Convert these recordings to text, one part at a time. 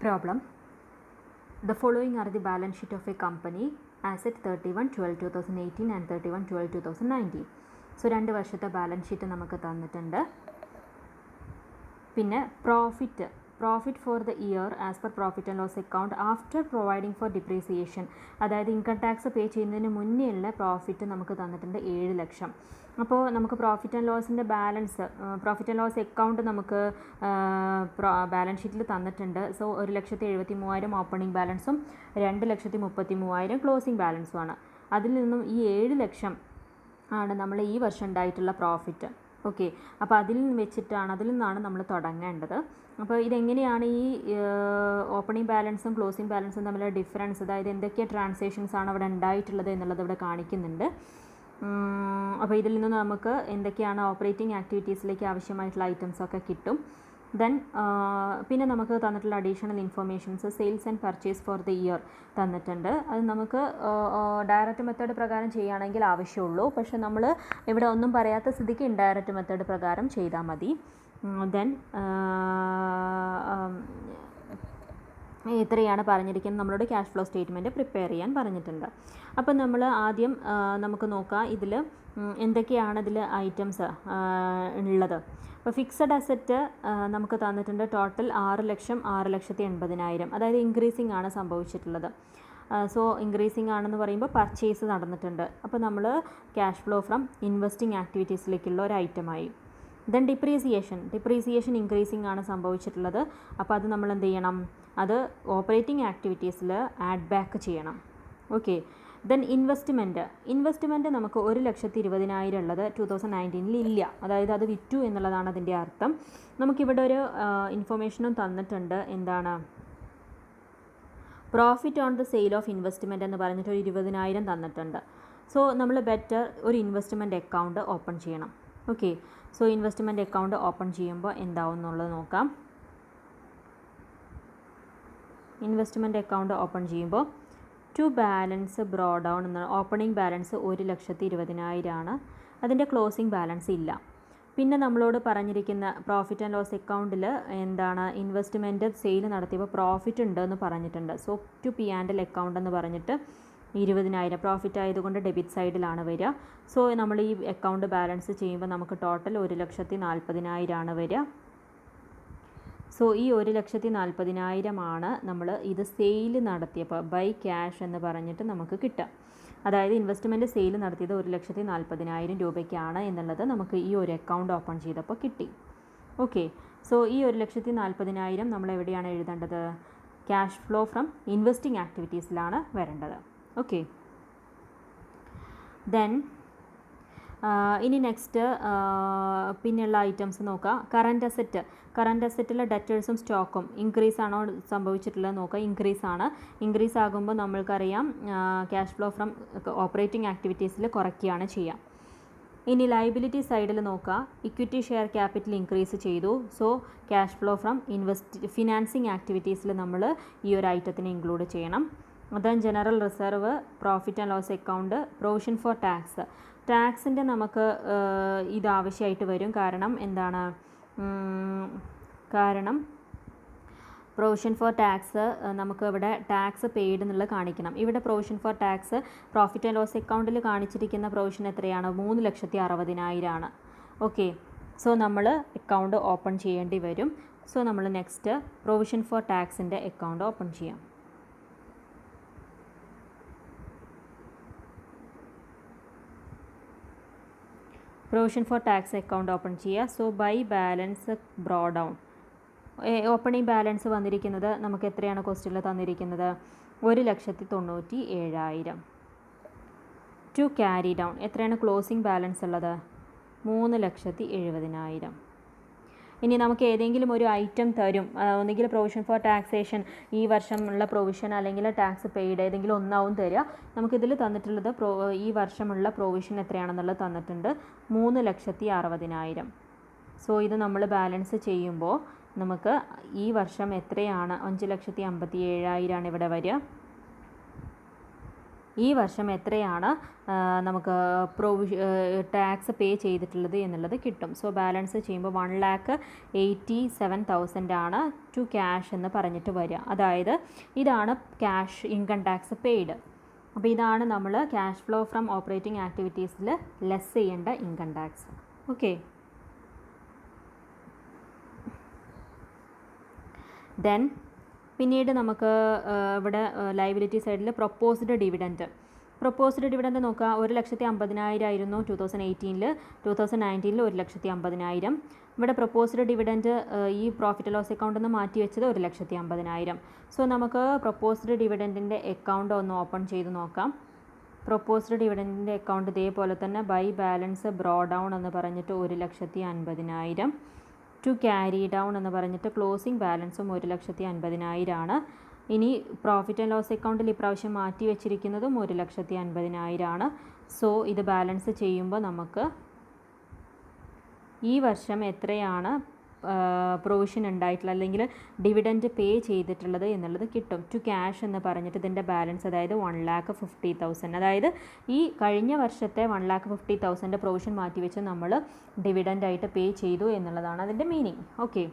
Problem. The following are the balance sheet of a company as at 31/12/2018 and 31/12/2019. So 2 വർഷത്തെ balance sheet നമുക്ക് തന്നിട്ടുണ്ട്. പിന്നെ profit for the year as per profit and loss account after providing for depreciation, അതായത് income tax pay ചെയ്യുന്നതിന് മുന്നേ ഉള്ള profit നമുക്ക് തന്നിട്ടുണ്ട് 7 ലക്ഷം. അപ്പോൾ നമുക്ക് പ്രോഫിറ്റ് ആൻഡ് ലോസിൻ്റെ പ്രോഫിറ്റ് ആൻഡ് ലോസ് അക്കൗണ്ട് നമുക്ക് ബാലൻസ് ഷീറ്റിൽ തന്നിട്ടുണ്ട്. സോ 1,73,000 ഓപ്പണിംഗ് ബാലൻസും 2,33,000 ക്ലോസിംഗ് ബാലൻസുമാണ്. അതിൽ നിന്നും ഈ 7 ലക്ഷം ആണ് നമ്മൾ ഈ വർഷം ഉണ്ടായിട്ടുള്ള പ്രോഫിറ്റ്. ഓക്കെ, അപ്പോൾ അതിൽ നിന്നാണ് നമ്മൾ തുടങ്ങേണ്ടത്. അപ്പോൾ ഇതെങ്ങനെയാണ് ഈ ഓപ്പണിംഗ് ബാലൻസും ക്ലോസിംഗ് ബാലൻസും തമ്മിലുള്ള ഡിഫറൻസ്, അതായത് എന്തൊക്കെ ട്രാൻസാക്ഷൻസ് ആണ് അവിടെ ഉണ്ടായിട്ടുള്ളത് എന്നുള്ളത് ഇവിടെ കാണിക്കുന്നുണ്ട്. അപ്പോൾ ഇതിൽ നിന്ന് നമുക്ക് എന്തൊക്കെയാണ് ഓപ്പറേറ്റിംഗ് ആക്ടിവിറ്റീസിലേക്ക് ആവശ്യമായിട്ടുള്ള ഐറ്റംസൊക്കെ കിട്ടും. ദെൻ പിന്നെ നമുക്ക് തന്നിട്ടുള്ള additional informations sales and purchase four the year തന്നിട്ടുണ്ട്. അത് നമുക്ക് ഡയറക്റ്റ് മെത്തേഡ് പ്രകാരം ചെയ്യുകയാണെങ്കിൽ ആവശ്യമുള്ളൂ. പക്ഷേ നമ്മൾ ഇവിടെ ഒന്നും പറയാത്ത സ്ഥിതിക്ക് ഇൻഡയറക്റ്റ് മെത്തേഡ് പ്രകാരം ചെയ്താൽ മതി. ദെൻ ഇത്രയാണ് പറഞ്ഞിരിക്കുന്നത്. നമ്മളോട് ക്യാഷ് ഫ്ലോ സ്റ്റേറ്റ്മെൻറ്റ് പ്രിപ്പയർ ചെയ്യാൻ പറഞ്ഞിട്ടുണ്ട്. അപ്പോൾ നമ്മൾ ആദ്യം നമുക്ക് നോക്കാം ഇതിൽ എന്തൊക്കെയാണ് ഇതിൽ ഐറ്റംസ് ഉള്ളത്. അപ്പോൾ ഫിക്സഡ് അസറ്റ് നമുക്ക് തന്നിട്ടുണ്ട് ടോട്ടൽ 6,80,000, അതായത് ഇൻക്രീസിങ് ആണ് സംഭവിച്ചിട്ടുള്ളത്. സോ ഇൻക്രീസിങ് ആണെന്ന് പറയുമ്പോൾ പർച്ചേസ് നടന്നിട്ടുണ്ട്. അപ്പോൾ നമ്മൾ ക്യാഷ് ഫ്ലോ ഫ്രം ഇൻവെസ്റ്റിംഗ് ആക്ടിവിറ്റീസിലേക്കുള്ള ഒരു ഐറ്റമായി. ദെൻ ഡിപ്രീസിയേഷൻ ഇൻക്രീസിങ് ആണ് സംഭവിച്ചിട്ടുള്ളത്. അപ്പോൾ അത് നമ്മൾ എന്ത് ചെയ്യണം, അത് ഓപ്പറേറ്റിംഗ് ആക്ടിവിറ്റീസിൽ ആഡ് ബാക്ക് ചെയ്യണം. ഓക്കെ. ദെൻ ഇൻവെസ്റ്റ്മെൻറ്റ് നമുക്ക് 1,20,000 ഉള്ളത് 2019 ഇല്ല, അതായത് അത് വിറ്റു എന്നുള്ളതാണ് അതിൻ്റെ അർത്ഥം. നമുക്കിവിടെ ഒരു ഇൻഫർമേഷനും തന്നിട്ടുണ്ട്. എന്താണ്, profit on the sale of investment എന്ന് പറഞ്ഞിട്ട് ഒരു 20,000 തന്നിട്ടുണ്ട്. സോ നമ്മൾ ബെറ്റർ ഒരു ഇൻവെസ്റ്റ്മെൻറ്റ് അക്കൗണ്ട് ഓപ്പൺ ചെയ്യണം. Okay, so investment account open ചെയ്യുമ്പോൾ എന്താവും എന്നുള്ളത് നോക്കാം. ഇൻവെസ്റ്റ്മെൻറ്റ് അക്കൗണ്ട് ഓപ്പൺ ചെയ്യുമ്പോൾ ടു ബാലൻസ് ബ്രോ ഡൗൺ എന്നാണ്. ഓപ്പണിംഗ് ബാലൻസ് 1,20,000 ആണ്. അതിൻ്റെ ക്ലോസിംഗ് ബാലൻസ് ഇല്ല. പിന്നെ നമ്മളോട് പറഞ്ഞിരിക്കുന്ന പ്രോഫിറ്റ് ആൻഡ് ലോസ് അക്കൗണ്ടിൽ എന്താണ്, ഇൻവെസ്റ്റ്മെൻറ്റ് സെയിൽ നടത്തിയപ്പോൾ പ്രോഫിറ്റ് ഉണ്ടെന്ന് പറഞ്ഞിട്ടുണ്ട്. So to P and L account എന്ന് പറഞ്ഞിട്ട് 20,000 പ്രോഫിറ്റ് ആയതുകൊണ്ട് ഡെബിറ്റ് സൈഡിലാണ് വരിക. സോ നമ്മൾ ഈ അക്കൗണ്ട് ബാലൻസ് ചെയ്യുമ്പോൾ നമുക്ക് ടോട്ടൽ 1,40,000 ആണ് വരിക. സോ ഈ 1,40,000 ആണ് നമ്മൾ ഇത് സെയിൽ നടത്തിയപ്പോൾ ബൈ ക്യാഷ് എന്ന് പറഞ്ഞിട്ട് നമുക്ക് കിട്ടുക. അതായത് ഇൻവെസ്റ്റ്മെൻറ്റ് സെയിൽ നടത്തിയത് 1,40,000 രൂപയ്ക്കാണ് എന്നുള്ളത് നമുക്ക് ഈ ഒരു അക്കൗണ്ട് ഓപ്പൺ ചെയ്തപ്പോൾ കിട്ടി. ഓക്കെ, സോ ഈ 1,40,000 നമ്മൾ എവിടെയാണ് എഴുതേണ്ടത്, ക്യാഷ് ഫ്ലോ ഫ്രം ഇൻവെസ്റ്റിംഗ് ആക്ടിവിറ്റീസിലാണ് വരേണ്ടത്. ഓക്കെ. ദെൻ ഇനി നെക്സ്റ്റ് പിന്നെയുള്ള ഐറ്റംസ് നോക്കാം. കറൻറ്റ് അസറ്റിലെ ഡെറ്റേഴ്സും സ്റ്റോക്കും ഇൻക്രീസ് ആണോ സംഭവിച്ചിട്ടുള്ളത് നോക്കുക. ഇൻക്രീസ് ആകുമ്പോൾ നമ്മൾക്കറിയാം ക്യാഷ് ഫ്ലോ ഫ്രം ഓപ്പറേറ്റിംഗ് ആക്ടിവിറ്റീസിൽ കുറയ്ക്കുകയാണ് ചെയ്യുക. ഇനി ലയബിലിറ്റി സൈഡിൽ നോക്കുക. ഇക്വിറ്റി ഷെയർ ക്യാപിറ്റൽ ഇൻക്രീസ് ചെയ്തു. So cash flow from financing ആക്ടിവിറ്റീസിൽ നമ്മൾ ഈ ഒരു ഐറ്റത്തിനെ ഇൻക്ലൂഡ് ചെയ്യണം. Then general reserve, profit and loss account, provision for ടാക്സിൻ്റെ നമുക്ക് ഇത് ആവശ്യമായിട്ട് വരും. കാരണം എന്താണ്, പ്രൊവിഷൻ ഫോർ ടാക്സ് നമുക്ക് ഇവിടെ ടാക്സ് പെയ്ഡ് എന്നുള്ളത് കാണിക്കണം. ഇവിടെ provision for tax profit and loss അക്കൗണ്ടിൽ കാണിച്ചിരിക്കുന്ന പ്രൊവിഷൻ എത്രയാണ്, 3,60,000 ആണ്. ഓക്കെ, സോ നമ്മൾ അക്കൗണ്ട് ഓപ്പൺ ചെയ്യേണ്ടി വരും. സോ നമ്മൾ നെക്സ്റ്റ് പ്രൊവിഷൻ ഫോർ ടാക്സിൻ്റെ അക്കൗണ്ട് ഓപ്പൺ ചെയ്യാം. Provision for tax account open ചെയ്യുക. So by balance brought down, opening balance വന്നിരിക്കുന്നത് നമുക്ക് എത്രയാണ് ക്വസ്റ്റ്യനിൽ തന്നിരിക്കുന്നത്, 1,97,000. ടു ക്യാരി ഡൗൺ എത്രയാണ് ക്ലോസിംഗ് ബാലൻസ് ഉള്ളത്, 3,70,000. ഇനി നമുക്ക് ഏതെങ്കിലും ഒരു ഐറ്റം തരും, ഒന്നുകിൽ പ്രൊവിഷൻ ഫോർ ടാക്സേഷൻ ഈ വർഷമുള്ള പ്രൊവിഷൻ അല്ലെങ്കിൽ ടാക്സ് പെയ്ഡ്, ഏതെങ്കിലും ഒന്നാവും തരിക. നമുക്കിതിൽ തന്നിട്ടുള്ളത് ഈ വർഷമുള്ള പ്രൊവിഷൻ എത്രയാണെന്നുള്ളത് തന്നിട്ടുണ്ട്, 3,60,000. സോ ഇത് നമ്മൾ ബാലൻസ് ചെയ്യുമ്പോൾ നമുക്ക് ഈ വർഷം എത്രയാണ്, 5,57,000 ഇവിടെ വരിക. ഈ വർഷം എത്രയാണ് നമുക്ക് ടാക്സ് പേ ചെയ്തിട്ടുള്ളത് എന്നുള്ളത് കിട്ടും. സോ ബാലൻസ് ചെയ്യുമ്പോൾ 1,87,000 ആണ് ടു ക്യാഷ് എന്ന് പറഞ്ഞിട്ട് വരിക. അതായത് ഇതാണ് ക്യാഷ് ഇൻകം ടാക്സ് പെയ്ഡ്. അപ്പോൾ ഇതാണ് നമ്മൾ ക്യാഷ് ഫ്ലോ ഫ്രം ഓപ്പറേറ്റിംഗ് ആക്ടിവിറ്റീസിൽ ലെസ് ചെയ്യേണ്ട ഇൻകം ടാക്സ്. ഓക്കെ, ദെൻ പിന്നീട് നമുക്ക് ഇവിടെ ലയബിലിറ്റി സൈഡിൽ പ്രൊപ്പോസ്ഡ് ഡിവിഡൻറ്റ് നോക്കുക. 1,50,000 ആയിരുന്നു 2018. 2019 1,50,000. ഇവിടെ പ്രൊപ്പോസ്ഡ് ഡിവിഡൻറ്റ് ഈ പ്രോഫിറ്റ് ലോസ് അക്കൗണ്ടിൽ നിന്ന് മാറ്റി വെച്ചത് 1,50,000. സോ നമുക്ക് പ്രൊപ്പോസ്ഡ് ഡിവിഡൻറ്റിൻ്റെ അക്കൗണ്ട് ഒന്ന് ഓപ്പൺ ചെയ്ത് നോക്കാം. പ്രൊപ്പോസ്ഡ് ഡിവിഡൻറ്റിൻ്റെ അക്കൗണ്ട് ഇതേപോലെ തന്നെ ബൈ ബാലൻസ് ബ്രോ ഡൗൺ എന്ന് പറഞ്ഞിട്ട് 1,50,000. ടു ക്യാരി ഡൗൺ എന്ന് പറഞ്ഞിട്ട് ക്ലോസിംഗ് ബാലൻസും 1,50,000 ആണ്. ഇനി പ്രോഫിറ്റ് ആൻഡ് ലോസ് അക്കൗണ്ടിൽ ഇപ്രാവശ്യം മാറ്റി വെച്ചിരിക്കുന്നതും 1,50,000 ആണ്. സോ ഇത് ബാലൻസ് ചെയ്യുമ്പോൾ നമുക്ക് ഈ വർഷം എത്രയാണ് പ്രൊവിഷൻ ഉണ്ടായിട്ടുള്ളത് അല്ലെങ്കിൽ ഡിവിഡൻറ്റ് പേ ചെയ്തിട്ടുള്ളത് എന്നുള്ളത് കിട്ടും. ടു ക്യാഷ് എന്ന് പറഞ്ഞിട്ട് ഇതിൻ്റെ ബാലൻസ് അതായത് 1,50,000. അതായത് ഈ കഴിഞ്ഞ വർഷത്തെ 1,50,000 പ്രൊവിഷൻ മാറ്റി വെച്ച് നമ്മൾ ഡിവിഡൻ്റായിട്ട് പേ ചെയ്തു എന്നുള്ളതാണ് അതിൻ്റെ മീനിങ്. ഓക്കെ,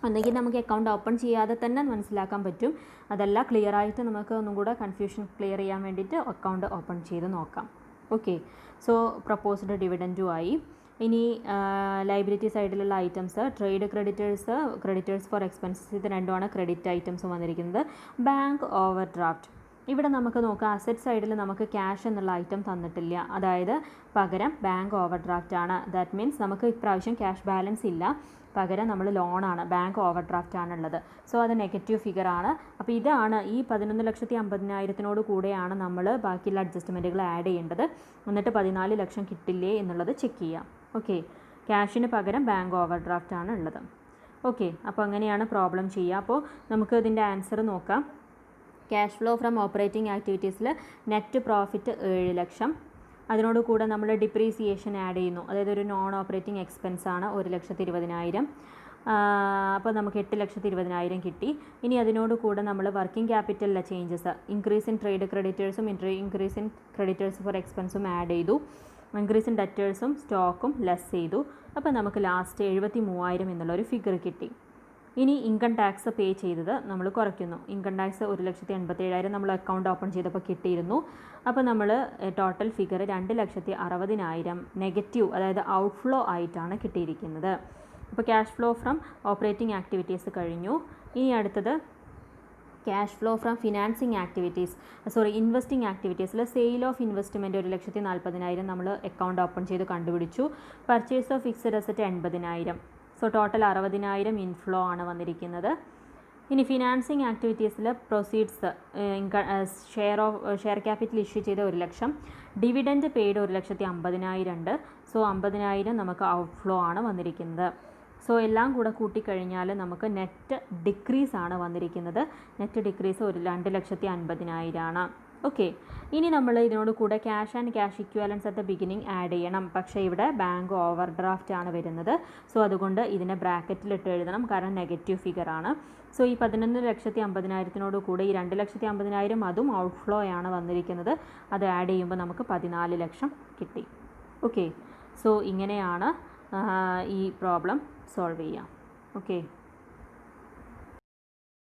ഒന്നെങ്കിൽ നമുക്ക് അക്കൗണ്ട് ഓപ്പൺ ചെയ്യാതെ തന്നെ മനസ്സിലാക്കാൻ പറ്റും. അതല്ല ക്ലിയർ ആയിട്ട് നമുക്ക് ഒന്നും കൂടെ കൺഫ്യൂഷൻ ക്ലിയർ ചെയ്യാൻ വേണ്ടിയിട്ട് അക്കൗണ്ട് ഓപ്പൺ ചെയ്ത് നോക്കാം. ഓക്കെ, സോ പ്രപ്പോസ്ഡ് ഡിവിഡൻറ്റും ആയി. ഇനി ലൈബിലിറ്റി സൈഡിലുള്ള items trade creditors for expenses, ഇത് രണ്ടുമാണ് ക്രെഡിറ്റ് ഐറ്റംസ് വന്നിരിക്കുന്നത്. ബാങ്ക് ഓവർ ഡ്രാഫ്റ്റ്, ഇവിടെ നമുക്ക് നോക്കാം അസറ്റ് സൈഡിൽ നമുക്ക് ക്യാഷ് എന്നുള്ള ഐറ്റം തന്നിട്ടില്ല. അതായത് പകരം ബാങ്ക് ഓവർ ഡ്രാഫ്റ്റ് ആണ്. ദാറ്റ് മീൻസ് നമുക്ക് ഇപ്രാവശ്യം ക്യാഷ് ബാലൻസ് ഇല്ല, പകരം നമ്മൾ ലോണാണ്, ബാങ്ക് ഓവർ ഡ്രാഫ്റ്റ് ആണുള്ളത്. സോ അത് നെഗറ്റീവ് ഫിഗർ ആണ്. അപ്പോൾ ഇതാണ് ഈ 11,50,000 കൂടെയാണ് നമ്മൾ ബാക്കിയുള്ള അഡ്ജസ്റ്റ്മെൻറ്റുകൾ ആഡ് ചെയ്യേണ്ടത്. എന്നിട്ട് 14 ലക്ഷം കിട്ടില്ലേ എന്നുള്ളത് ചെക്ക് ചെയ്യാം. ഓക്കെ, ക്യാഷിന് പകരം ബാങ്ക് ഓവർ ഡ്രാഫ്റ്റ് ആണ് ഉള്ളത്. ഓക്കെ, അപ്പോൾ അങ്ങനെയാണ് പ്രോബ്ലം ചെയ്യുക. അപ്പോൾ നമുക്ക് ഇതിൻ്റെ ആൻസർ നോക്കാം. ക്യാഷ് ഫ്ലോ ഫ്രം ഓപ്പറേറ്റിംഗ് ആക്ടിവിറ്റീസിൽ നെറ്റ് പ്രോഫിറ്റ് 7 ലക്ഷം. അതിനോട് കൂടെ നമ്മൾ ഡിപ്രീസിയേഷൻ ആഡ് ചെയ്യുന്നു. അതായത് ഒരു നോൺ ഓപ്പറേറ്റിംഗ് എക്സ്പെൻസ് ആണ് 1,20,000. അപ്പോൾ നമുക്ക് 8,20,000 കിട്ടി. ഇനി അതിനോട് കൂടെ നമ്മൾ വർക്കിംഗ് ക്യാപിറ്റലിലെ ചേഞ്ചസ് ഇൻക്രീസ് ഇൻ ട്രേഡ് ക്രെഡിറ്റേഴ്സും ഇൻക്രീസ് ഇൻ ക്രെഡിറ്റേഴ്സ് ഫോർ എക്സ്പെൻസും ആഡ് ചെയ്തു. ഇൻക്രീസ് ഇൻ ഡെറ്റേഴ്സും സ്റ്റോക്കും ലെസ് ചെയ്തു. അപ്പോൾ നമുക്ക് ലാസ്റ്റ് 73,000 എന്നുള്ളൊരു ഫിഗർ കിട്ടി. ഇനി ഇൻകം ടാക്സ് പേ ചെയ്തത് നമ്മൾ കുറയ്ക്കുന്നു. ഇൻകം ടാക്സ് 1,87,000 നമ്മൾ അക്കൗണ്ട് ഓപ്പൺ ചെയ്തപ്പോൾ കിട്ടിയിരുന്നു. അപ്പോൾ നമ്മൾ ടോട്ടൽ ഫിഗർ 2,60,000 നെഗറ്റീവ്, അതായത് ഔട്ട്ഫ്ലോ ആയിട്ടാണ് കിട്ടിയിരിക്കുന്നത്. അപ്പോൾ cash flow from operating activities കഴിഞ്ഞു. ഇനി അടുത്തത് ക്യാഷ് ഫ്ലോ ഫ്രം ഇൻവെസ്റ്റിംഗ് ആക്ടിവിറ്റീസിൽ സെയിൽ ഓഫ് ഇൻവെസ്റ്റ്മെൻറ്റ് 1,40,000 നമ്മൾ അക്കൗണ്ട് ഓപ്പൺ ചെയ്ത് കണ്ടുപിടിച്ചു. Purchase of fixed asset 80,000. So total 60,000 inflow ആണ് വന്നിരിക്കുന്നത്. ഇനി ഫിനാൻസിങ് ആക്ടിവിറ്റീസിൽ പ്രൊസീഡ്സ് ഷെയർ ക്യാപിറ്റൽ ഇഷ്യൂ ചെയ്ത 1 ലക്ഷം, ഡിവിഡൻറ്റ് പെയ്ഡ് 1,50,000 ഉണ്ട്. സോ 50,000 നമുക്ക് ഔട്ട്ഫ്ലോ ആണ് വന്നിരിക്കുന്നത്. സോ എല്ലാം കൂടെ കൂട്ടിക്കഴിഞ്ഞാൽ നമുക്ക് നെറ്റ് ഡിക്രീസ് ആണ് വന്നിരിക്കുന്നത്. നെറ്റ് ഡിക്രീസ് 2,50,000 ആണ്. ഓക്കെ, ഇനി നമ്മൾ ഇതിനോട് കൂടെ cash and cash equivalence at the beginning add ചെയ്യണം. പക്ഷേ ഇവിടെ ബാങ്ക് ഓവർ ഡ്രാഫ്റ്റ് ആണ് വരുന്നത്. സോ അതുകൊണ്ട് ഇതിനെ ബ്രാക്കറ്റിലിട്ട് എഴുതണം, കാരണം നെഗറ്റീവ് ഫിഗർ ആണ്. സോ ഈ 11,50,000 കൂടെ ഈ 2,50,000 അതും ഔട്ട്ഫ്ലോ ആണ് വന്നിരിക്കുന്നത്. അത് ആഡ് ചെയ്യുമ്പോൾ നമുക്ക് 14 ലക്ഷം കിട്ടി. ഓക്കെ, സോ ഇങ്ങനെയാണ് ഈ പ്രോബ്ലം സോൾവ് ചെയ്യാം. ഓക്കെ.